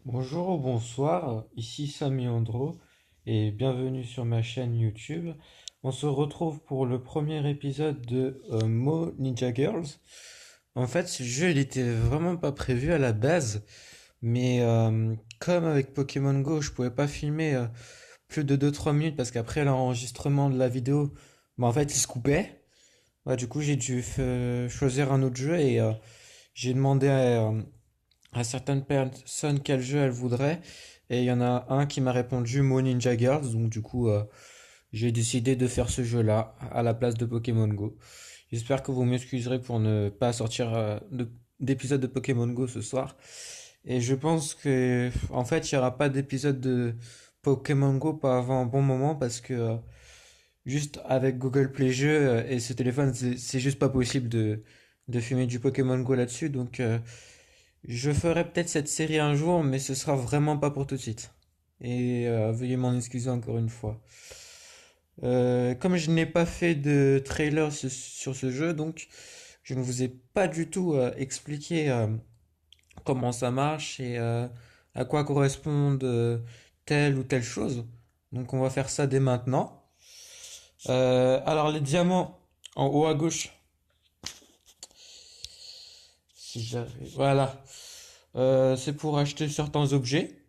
Bonjour ou bonsoir, ici Samy Andro et bienvenue sur ma chaîne YouTube. On se retrouve pour le premier épisode de Mo Ninja Girls. En fait, ce jeu il était vraiment pas prévu à la base, mais comme avec Pokémon Go, je pouvais pas filmer plus de 2-3 minutes parce qu'après l'enregistrement de la vidéo, en fait, il se coupait. Du coup, j'ai dû choisir un autre jeu et j'ai demandé à certaines personnes quel jeu elles voudraient. Et il y en a un qui m'a répondu Mo Ninja Girls. Donc du coup, j'ai décidé de faire ce jeu-là à la place de Pokémon Go. J'espère que vous m'excuserez pour ne pas sortir d'épisode de Pokémon Go ce soir. Et je pense que, en fait, il n'y aura pas d'épisode de Pokémon Go pas avant un bon moment parce que juste avec Google Play Jeux et ce téléphone, c'est juste pas possible de filmer du Pokémon Go là-dessus. Donc, je ferai peut-être cette série un jour, mais ce sera vraiment pas pour tout de suite. Et veuillez m'en excuser encore une fois. Comme je n'ai pas fait de trailer sur ce jeu, donc je ne vous ai pas du tout expliqué comment ça marche et à quoi correspondent telle ou telle chose. Donc on va faire ça dès maintenant. Alors les diamants en haut à gauche, si j'arrive, voilà. C'est pour acheter certains objets.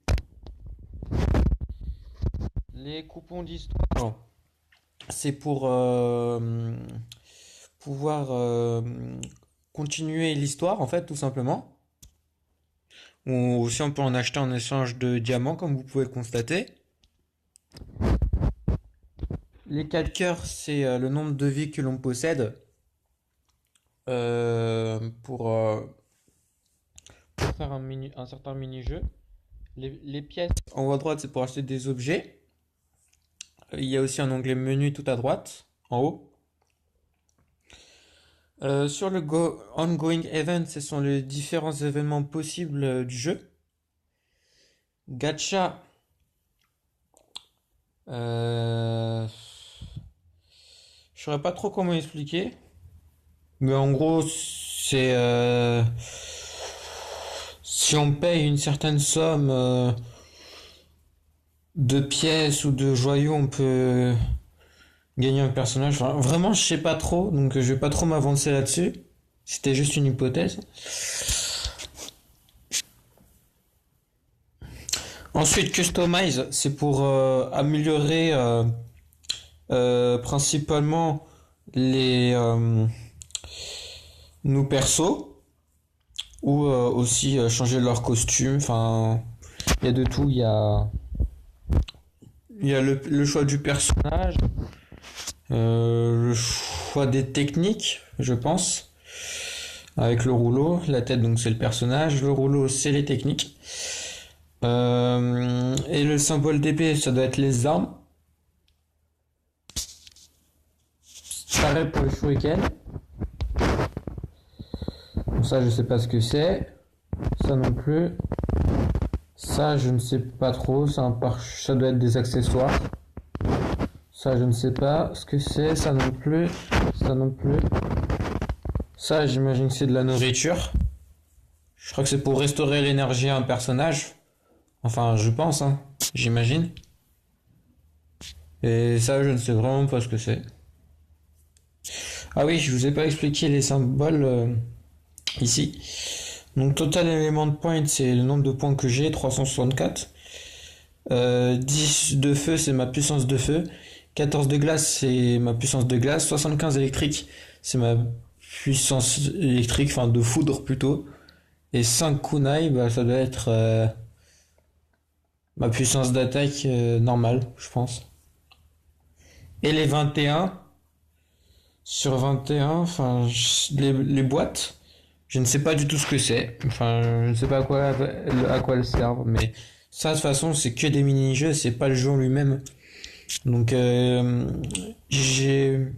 Les coupons d'histoire, c'est pour pouvoir continuer l'histoire, en fait, tout simplement. Ou aussi, on peut en acheter en échange de diamants, comme vous pouvez le constater. Les 4 cœurs, c'est le nombre de vies que l'on possède pour faire un certain mini-jeu. Les pièces en haut à droite, c'est pour acheter des objets. Il y a aussi un onglet menu tout à droite, en haut. Sur le ongoing event, ce sont les différents événements possibles du jeu. Gacha, euh, je saurais pas trop comment expliquer, mais en gros, c'est si on paye une certaine somme de pièces ou de joyaux, on peut gagner un personnage. Enfin, vraiment, je sais pas trop, donc je vais pas trop m'avancer là-dessus. C'était juste une hypothèse. Ensuite, Customize, c'est pour améliorer principalement les nos persos ou aussi changer leur costume. Enfin, il y a de tout. Il y a le choix du personnage, le choix des techniques, je pense, avec le rouleau. La tête, donc c'est le personnage. Le rouleau, c'est les techniques. Et le symbole d'épée, ça doit être les armes. Pareil pour le shuriken. Bon, ça, je sais pas ce que c'est. Ça non plus. Ça, je ne sais pas trop. Ça doit être des accessoires. Ça, je ne sais pas ce que c'est. Ça non plus. Ça non plus. Ça, j'imagine que c'est de la nourriture. Je crois que c'est pour restaurer l'énergie à un personnage. Enfin, je pense, hein. J'imagine. Et ça, je ne sais vraiment pas ce que c'est. Ah oui, je vous ai pas expliqué les symboles ici. Donc, total élément de point, c'est le nombre de points que j'ai, 364. 10 de feu, c'est ma puissance de feu. 14 de glace, c'est ma puissance de glace. 75 électrique, c'est ma puissance électrique, enfin de foudre plutôt. Et 5 kunai, bah, ça doit être ma puissance d'attaque normale, je pense. Et les 21, sur 21, enfin, les boîtes, je ne sais pas du tout ce que c'est. Enfin, je ne sais pas à quoi elles servent, mais ça, de toute façon, c'est que des mini-jeux, c'est pas le jeu en lui-même. Donc, j'ai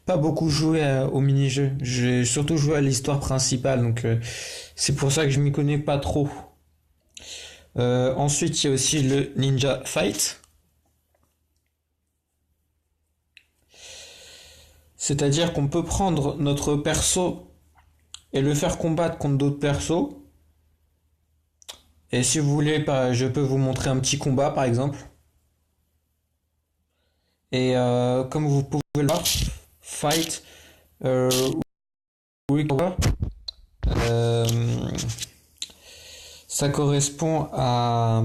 pas beaucoup joué aux mini-jeux. J'ai surtout joué à l'histoire principale, donc c'est pour ça que je m'y connais pas trop. Ensuite, il y a aussi le Ninja Fight. C'est-à-dire qu'on peut prendre notre perso et le faire combattre contre d'autres persos. Et si vous voulez, je peux vous montrer un petit combat par exemple. Et comme vous pouvez le voir, fight, euh, recover, euh, ça correspond à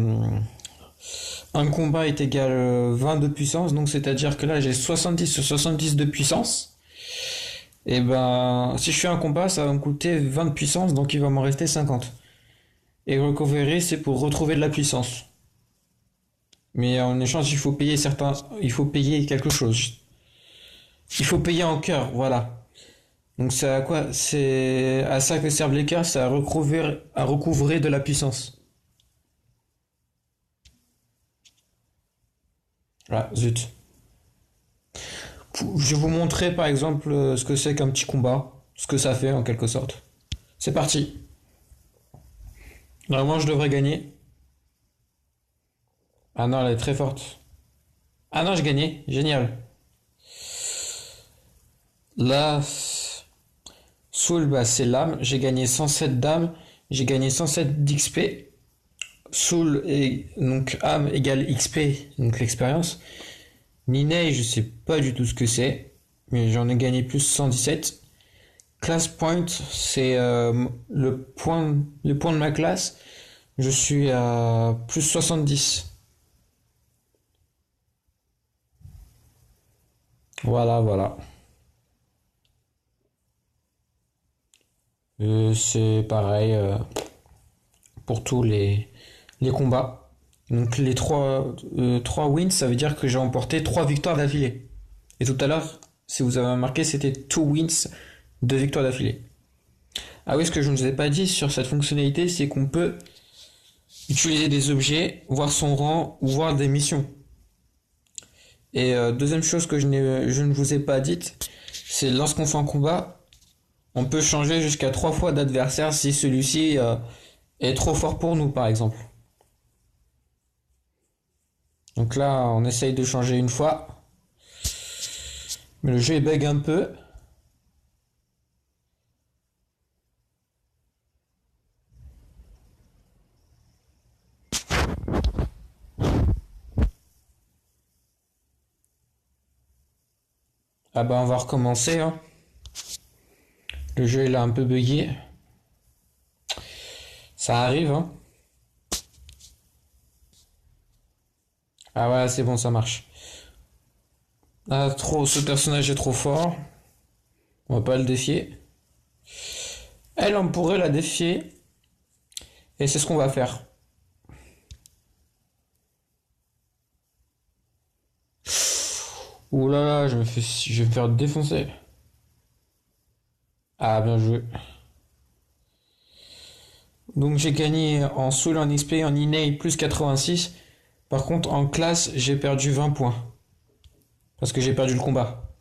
un combat est égal 20 de puissance, donc c'est-à-dire que là j'ai 70 sur 70 de puissance. Et ben, si je fais un combat, ça va me coûter 20 de puissance, donc il va m'en rester 50. Et recovery, c'est pour retrouver de la puissance. Mais en échange, il faut payer quelque chose. Il faut payer en cœur, voilà. Donc c'est à quoi? C'est à ça que servent les cœurs, c'est à recouvrer de la puissance. Voilà, zut. Je vais vous montrer par exemple ce que c'est qu'un petit combat, ce que ça fait en quelque sorte. C'est parti. Normalement, je devrais gagner. Ah non, elle est très forte. Ah non, j'ai gagné. Génial. Là, Soul, bah, c'est l'âme. J'ai gagné 107 d'âme. J'ai gagné 107 d'XP. Soul et donc âme égale XP, donc l'expérience. Ninei, je sais pas du tout ce que c'est, mais j'en ai gagné plus 117. Class point, c'est le point de ma classe. Je suis à plus 70. Voilà, voilà. C'est pareil pour tous les combats. Donc les trois wins, ça veut dire que j'ai remporté 3 victoires d'affilée. Et tout à l'heure, si vous avez remarqué, c'était 2 wins, 2 victoires d'affilée. Ah oui, ce que je ne vous ai pas dit sur cette fonctionnalité, c'est qu'on peut utiliser des objets, voir son rang ou voir des missions. Et deuxième chose que je ne vous ai pas dite, c'est lorsqu'on fait un combat, on peut changer jusqu'à 3 fois d'adversaire si celui-ci est trop fort pour nous, par exemple. Donc là, on essaye de changer une fois, mais le jeu il bug un peu. Ah bah on va recommencer, hein. Le jeu il a un peu bugué. Ça arrive, hein. Ah ouais, c'est bon, ça marche. Ah, ce personnage est trop fort. On va pas le défier. Elle, on pourrait la défier. Et c'est ce qu'on va faire. Ouh là là, je vais me faire défoncer. Ah, bien joué. Donc j'ai gagné en soul, en XP, en innate plus 86. Par contre, en classe, j'ai perdu 20 points. Parce que j'ai perdu le combat.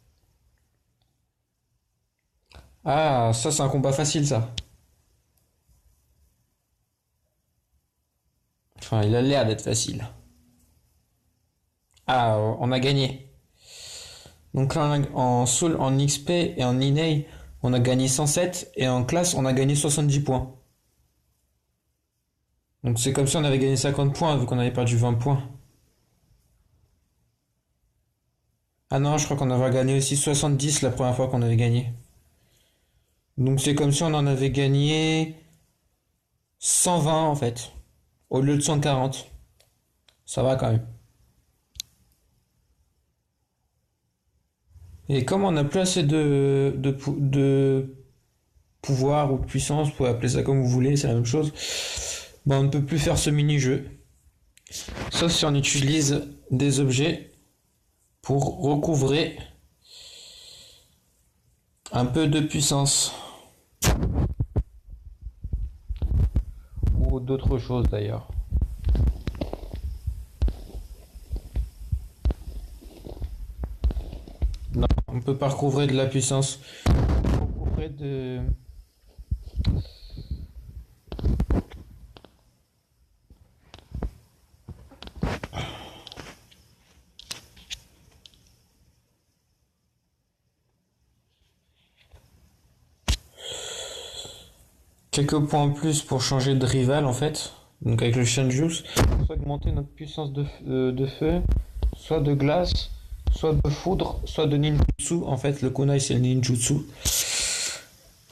Ah, ça c'est un combat facile ça. Enfin, il a l'air d'être facile. Ah, on a gagné. Donc là, en soul, en XP et en innate, on a gagné 107. Et en classe, on a gagné 70 points. Donc c'est comme si on avait gagné 50 points vu qu'on avait perdu 20 points. Ah non, je crois qu'on avait gagné aussi 70 la première fois qu'on avait gagné. Donc c'est comme si on en avait gagné 120 en fait, au lieu de 140. Ça va quand même. Et comme on n'a plus assez de pouvoir ou de puissance, vous pouvez appeler ça comme vous voulez, c'est la même chose, ben on ne peut plus faire ce mini-jeu. Sauf si on utilise des objets pour recouvrer un peu de puissance. Ou d'autres choses d'ailleurs. Non, on peut pas recouvrer de la puissance. On peut recouvrer de... quelques points en plus pour changer de rival en fait. donc avec le Shenjus, soit augmenter notre puissance de feu, soit de glace, soit de foudre, soit de ninjutsu. En fait, le kunai c'est le ninjutsu.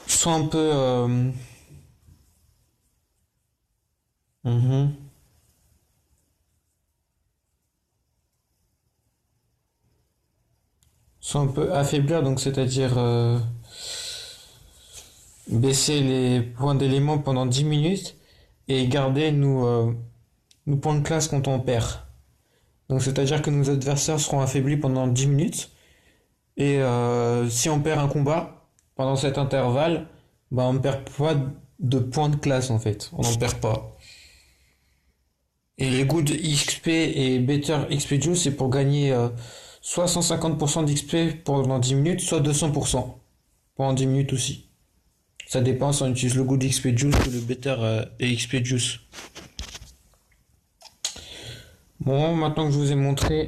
Soit un peu. Mhm. Soit un peu affaiblir, donc c'est-à-dire baisser les points d'éléments pendant 10 minutes et garder nos points de classe quand on perd. Donc c'est-à-dire que nos adversaires seront affaiblis pendant 10 minutes. Et si on perd un combat pendant cet intervalle, bah on ne perd pas de points de classe en fait. On n'en perd pas. Et les Good XP et Better XP Juice, c'est pour gagner soit 150% d'XP pendant 10 minutes, soit 200% pendant 10 minutes aussi. Ça dépend si on utilise le Good XP Juice ou le Better et XP Juice. Bon, maintenant que je vous ai montré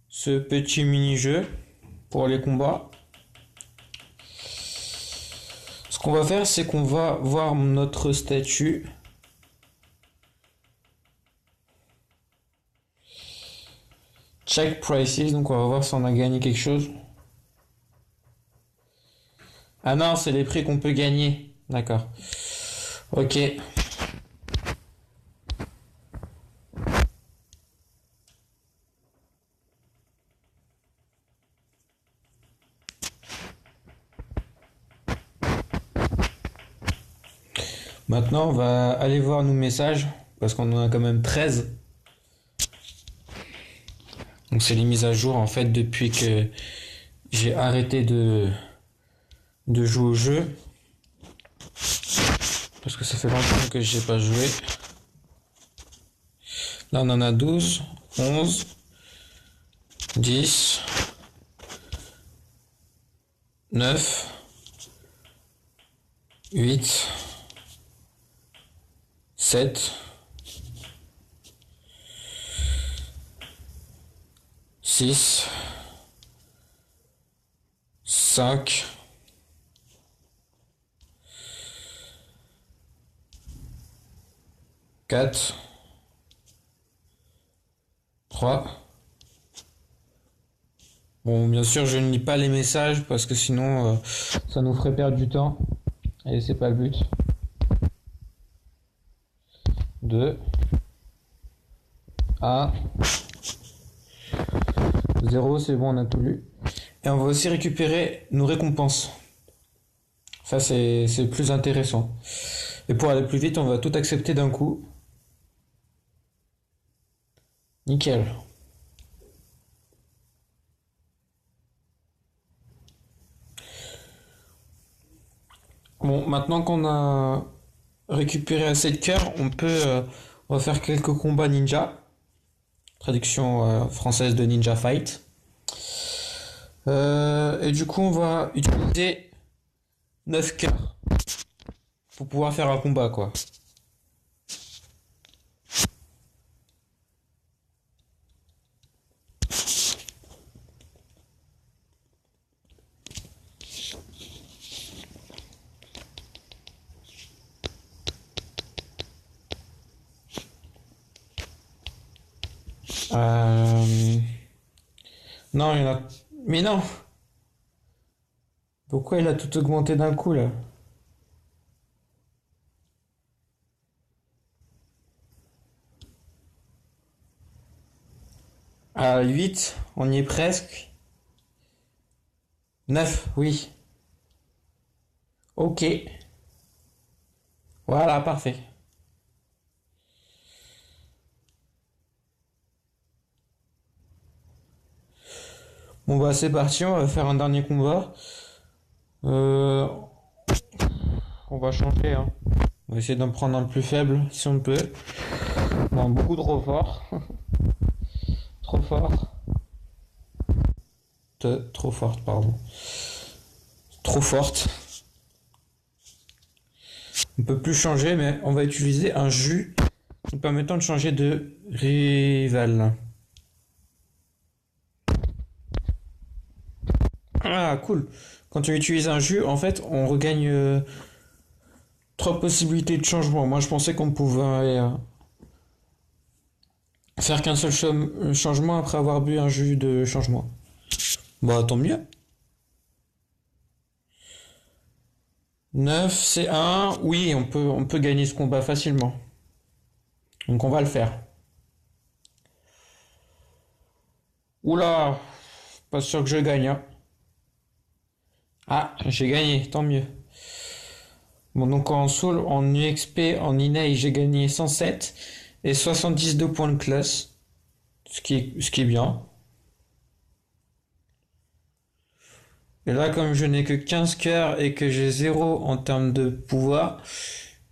ce petit mini-jeu pour les combats, ce qu'on va faire, c'est qu'on va voir notre statut. Check prices, donc on va voir si on a gagné quelque chose. Ah non, c'est les prix qu'on peut gagner. D'accord. Ok. Maintenant, on va aller voir nos messages, parce qu'on en a quand même 13. Donc c'est les mises à jour en fait depuis que j'ai arrêté de jouer au jeu. Parce que ça fait longtemps que j'ai pas joué. Là on en a 12, 11, 10, 9, 8, 7, 6, 5, 4, 3. Bon, bien sûr, je ne lis pas les messages parce que sinon, ça nous ferait perdre du temps. Et c'est pas le but. 2, 1, 0, c'est bon, on a tout lu. Et on va aussi récupérer nos récompenses. Ça, c'est le plus intéressant. Et pour aller plus vite, on va tout accepter d'un coup. Nickel. Bon, maintenant qu'on a récupéré assez de cœur, on va faire quelques combats ninja. Traduction française de Ninja Fight. Et du coup, on va utiliser 9 cœurs pour pouvoir faire un combat, quoi. Euh... Non, il y en a... Mais non! Pourquoi il a tout augmenté d'un coup, là? À 8, on y est presque. 9, oui. Ok. Voilà, parfait. Bon bah c'est parti, on va faire un dernier combat. Euh, on va changer, hein. On va essayer d'en prendre un plus faible si on peut. Non, beaucoup trop fort. Trop fort. Trop forte, pardon. Trop forte. On peut plus changer, mais on va utiliser un jus nous permettant de changer de rival. Ah, cool. Quand on utilise un jus, en fait, on regagne Trois possibilités de changement. Moi, je pensais qu'on pouvait faire qu'un seul changement après avoir bu un jus de changement. Bah, tant mieux. 9, c'est un. Oui, on peut gagner ce combat facilement. Donc, on va le faire. Oula, pas sûr que je gagne, hein. Ah, j'ai gagné, tant mieux. Bon, donc en Soul, en UXP, en Inei, j'ai gagné 107 et 72 points de classe, ce qui est bien. Et là, comme je n'ai que 15 cœurs et que j'ai zéro en termes de pouvoir,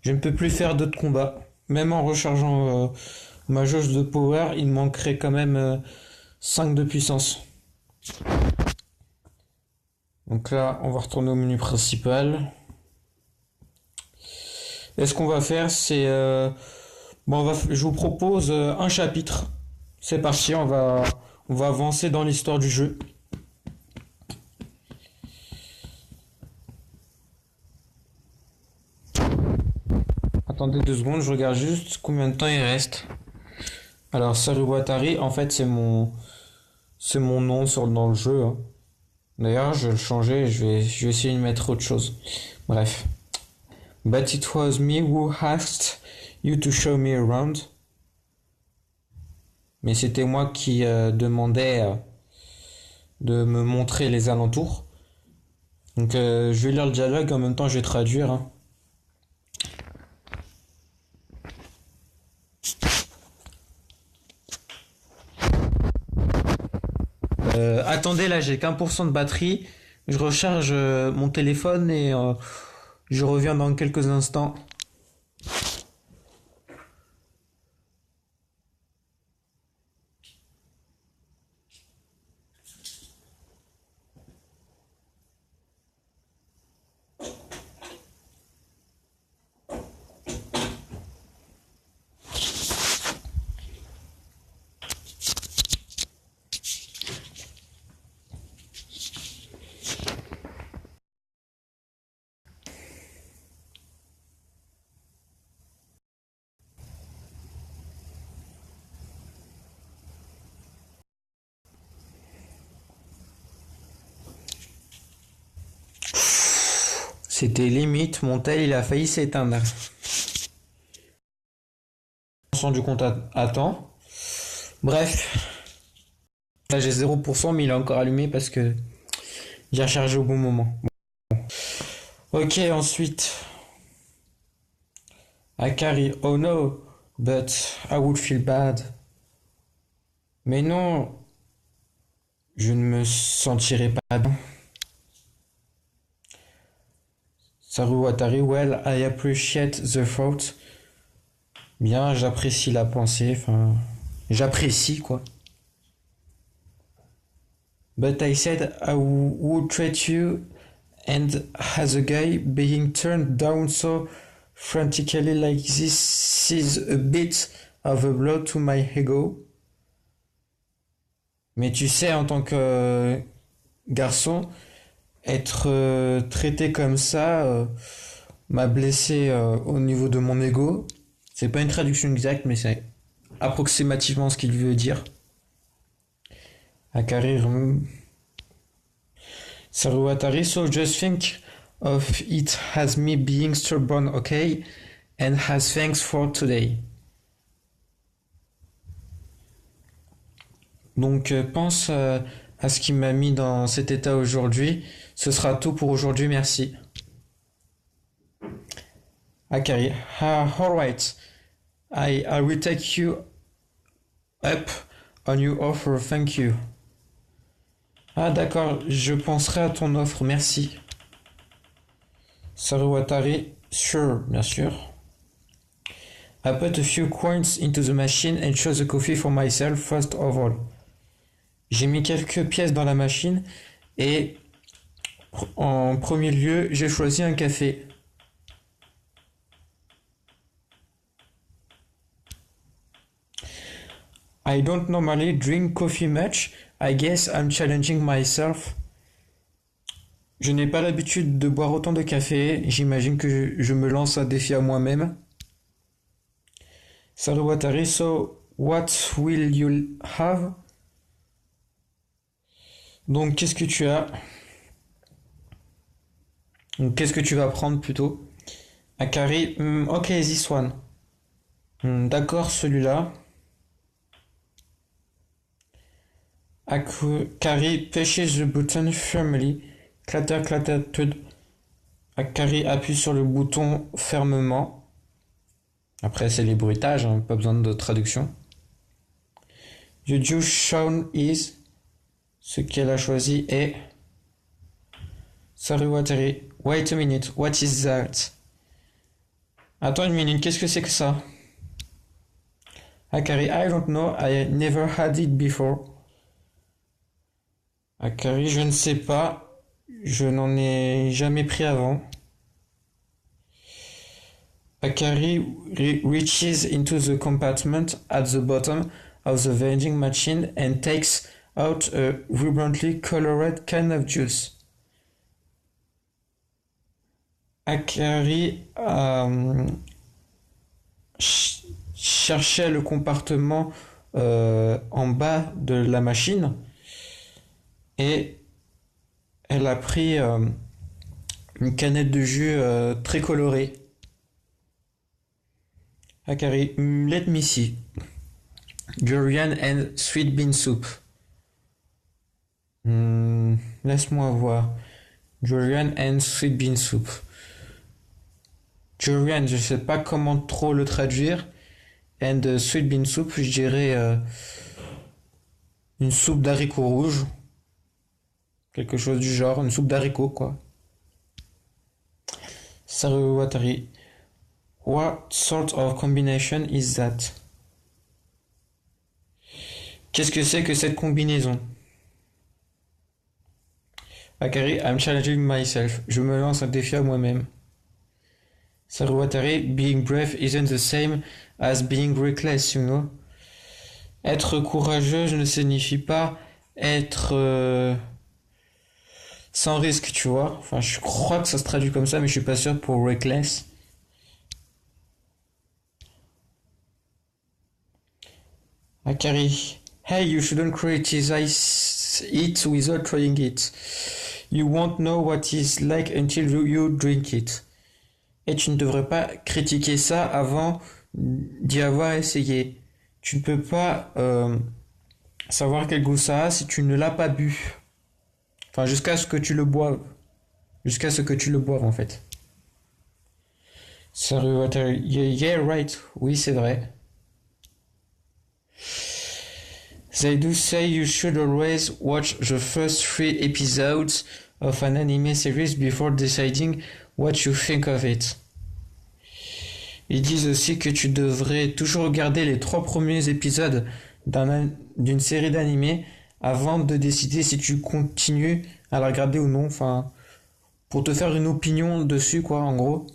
je ne peux plus faire d'autres combats. Même en rechargeant ma jauge de power, il me manquerait quand même 5 de puissance. Donc là, on va retourner au menu principal. Et ce qu'on va faire, c'est... bon, je vous propose un chapitre. C'est parti, on va avancer dans l'histoire du jeu. Attendez 2 secondes, je regarde juste combien de temps il reste. Alors, Saruwatari, en fait, c'est mon nom dans le jeu, hein. D'ailleurs, je vais le changer et je vais essayer de mettre autre chose. Bref. But it was me who asked you to show me around. Mais c'était moi qui demandais de me montrer les alentours. Donc, je vais lire le dialogue, en même temps, je vais traduire, hein. Attendez, là, j'ai qu'1% de batterie. Je recharge mon téléphone et je reviens dans quelques instants. C'était limite, mon tel il a failli s'éteindre. On s'est rendu compte à temps. Bref, là j'ai 0%, mais il est encore allumé parce que j'ai rechargé au bon moment. Ok, ensuite, Akari, oh no, but I would feel bad. Mais non, je ne me sentirai pas bien. Saruwatari, well, I appreciate the thought. Bien, j'apprécie la pensée, enfin, j'apprécie quoi. But I said I would treat you, and as a guy, being turned down so frantically like this is a bit of a blow to my ego. Mais tu sais, en tant que garçon, être traité comme ça m'a blessé au niveau de mon ego. C'est pas une traduction exacte, mais c'est approximativement ce qu'il veut dire. Akari Saruwatari, so just think of it as me being stubborn, okay? And as thanks for today. Donc pense à ce qui m'a mis dans cet état aujourd'hui. Ce sera tout pour aujourd'hui, merci. Akari, alright. I will take you up on your offer, thank you. Ah d'accord, je penserai à ton offre, merci. Saruwatari, sure, bien sûr. I put a few coins into the machine and chose the coffee for myself first of all. J'ai mis quelques pièces dans la machine et en premier lieu, j'ai choisi un café. I don't normally drink coffee much. I guess I'm challenging myself. Je n'ai pas l'habitude de boire autant de café. J'imagine que je me lance un défi à moi-même. Saruwatari, so what will you have? Donc, qu'est-ce que tu as? Donc, qu'est-ce que tu vas prendre plutôt? Akari, ok, this one. D'accord, celui-là. Akari, pushes the button firmly. Clatter, clatter, thud. Akari appuie sur le bouton fermement. Après, c'est les bruitages, hein, pas besoin de traduction. The juice shown is. Ce qu'elle a choisi est. Saruwatari. Wait a minute, what is that? Attends une minute, qu'est-ce que c'est que ça? Akari, I don't know, I never had it before. Akari, je ne sais pas, je n'en ai jamais pris avant. Akari reaches into the compartment at the bottom of the vending machine and takes out a vibrantly colored can of juice. Akari cherchait le compartiment en bas de la machine et elle a pris une canette de jus très colorée. Akari, let me see. Durian and sweet bean soup. Laisse-moi voir. Durian and sweet bean soup. Durian, je sais pas comment trop le traduire. And sweet bean soup, je dirais une soupe d'haricots rouges. Quelque chose du genre, une soupe d'haricots, quoi. Saruwatari. What sort of combination is that? Qu'est-ce que c'est que cette combinaison? Akari, I'm challenging myself. Je me lance un défi à moi-même. Saruwatari, being brave isn't the same as being reckless, you know. Être courageux ne signifie pas être sans risque, tu vois. Enfin, je crois que ça se traduit comme ça, mais je suis pas sûr pour reckless. Akari, hey, you shouldn't criticize it without trying it. You won't know what it's like until you drink it. Et tu ne devrais pas critiquer ça avant d'y avoir essayé. Tu ne peux pas savoir quel goût ça a si tu ne l'as pas bu. Enfin, jusqu'à ce que tu le boives. Jusqu'à ce que tu le boives, en fait. Saruwatari, yeah, right. Oui, c'est vrai. They do say you should always watch the first 3 episodes of an anime series before deciding what you think of it. Ils disent aussi que tu devrais toujours regarder les 3 premiers épisodes d'une série d'animés avant de décider si tu continues à la regarder ou non. Enfin, pour te faire une opinion dessus, quoi, en gros.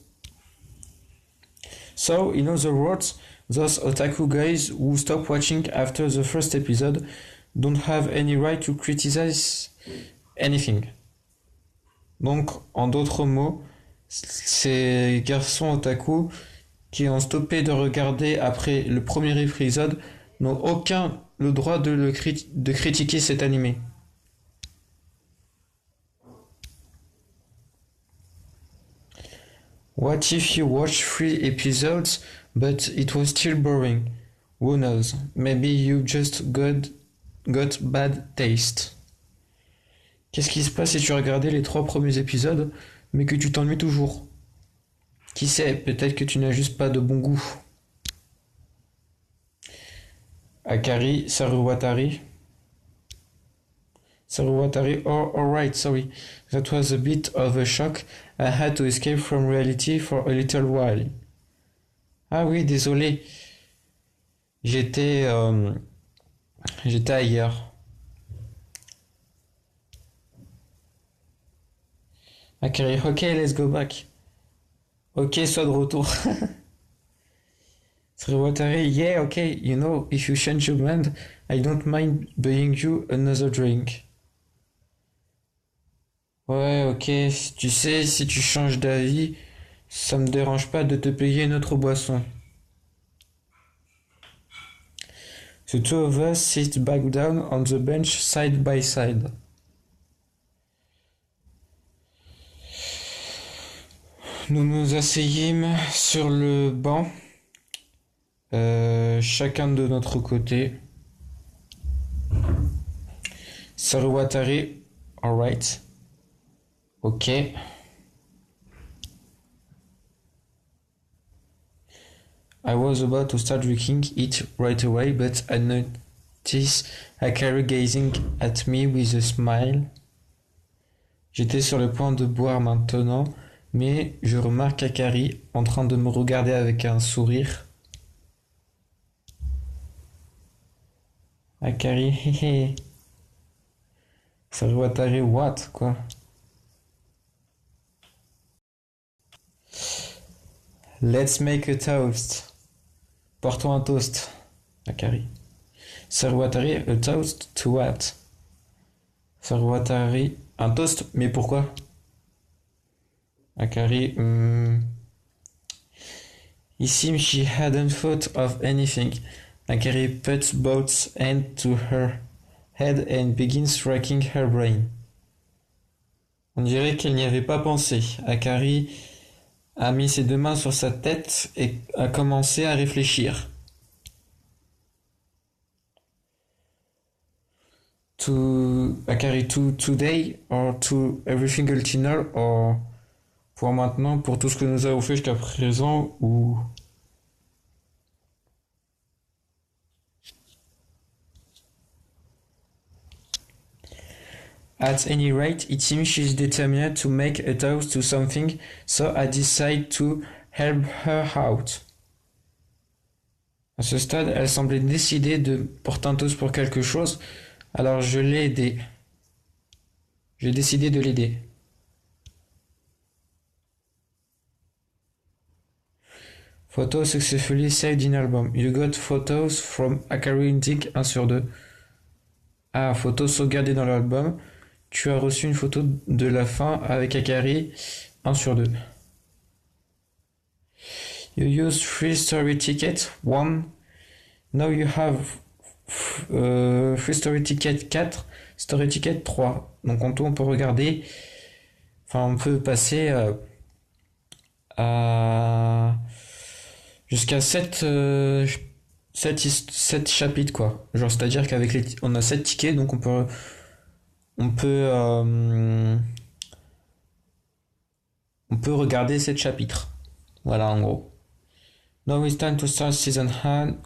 So, in other words, those otaku guys who stop watching after the first episode don't have any right to criticize anything. Donc, en d'autres mots, ces garçons otaku qui ont stoppé de regarder après le premier épisode n'ont aucun le droit de critiquer cet animé. What if you watch 3 episodes but it was still boring? Who knows? Maybe you just got bad taste. Qu'est-ce qui se passe si tu regardais les 3 premiers épisodes mais que tu t'ennuies toujours? Qui sait, peut-être que tu n'as juste pas de bon goût. Akari, Saruwatari. Saruwatari, oh, alright, sorry. That was a bit of a shock. I had to escape from reality for a little while. Ah oui, désolé. J'étais ailleurs. Akari, ok, let's go back. Ok, sois de retour. Saruwatari, yeah, okay, you know, if you change your mind, I don't mind buying you another drink. Ouais, ok. Tu sais, si tu changes d'avis, ça me dérange pas de te payer une autre boisson. The two of us sit back down on the bench side by side. Nous nous asseyîmes sur le banc, chacun de notre côté. Sarwatari, alright. Ok. I was about to start drinking it right away, but I noticed Akari gazing at me with a smile. J'étais sur le point de boire maintenant, mais je remarque Akari en train de me regarder avec un sourire. Akari, hehe. Sarwatari, what, quoi? Let's make a toast. Portons un toast, Akari. Sarwatari, a toast to what? Sarwatari, un toast, mais pourquoi? Akari, it seems she hadn't thought of anything. Akari puts both hands to her head and begins racking her brain. On dirait qu'elle n'y avait pas pensé. Akari a mis ses deux mains sur sa tête et a commencé à réfléchir. Akari, to today or to everything until now, or pour maintenant, pour tout ce que nous avons fait jusqu'à présent, ou at any rate, it seems she's determined to make a toast to something, so I decide to help her out. À ce stade, elle semblait décidée de porter un toast pour quelque chose, alors je l'ai aidée. J'ai décidé de l'aider. Photos successfully saved in album. You got photos from Akari Intic 1 sur 2. Ah, photos sauvegardées dans l'album. Tu as reçu une photo de la fin avec Akari 1 sur 2. You used free story ticket 1. Now you have free story ticket 4, story ticket 3. Donc en tout, on peut regarder. Enfin, on peut passer à jusqu'à 7 chapitres, quoi. Genre, c'est-à-dire qu'avec on a 7 tickets, donc on peut, on peut regarder 7 chapitres. Voilà, en gros. Now it's time to start season 1,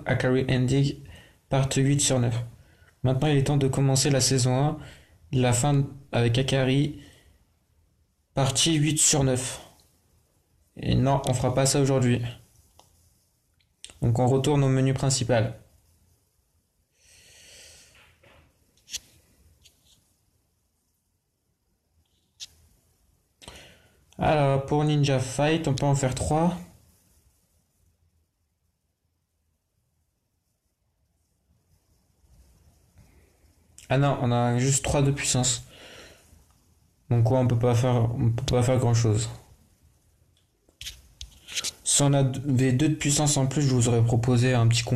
Akari Ending, part 8 sur 9. Maintenant, il est temps de commencer la saison 1, la fin avec Akari, partie 8 sur 9. Et non, on fera pas ça aujourd'hui. Donc on retourne au menu principal. Alors pour Ninja Fight, on peut en faire 3. Ah non, on a juste 3 de puissance. Donc quoi, on peut pas faire grand chose. Si on avait 2 de puissance en plus, je vous aurais proposé un petit combat.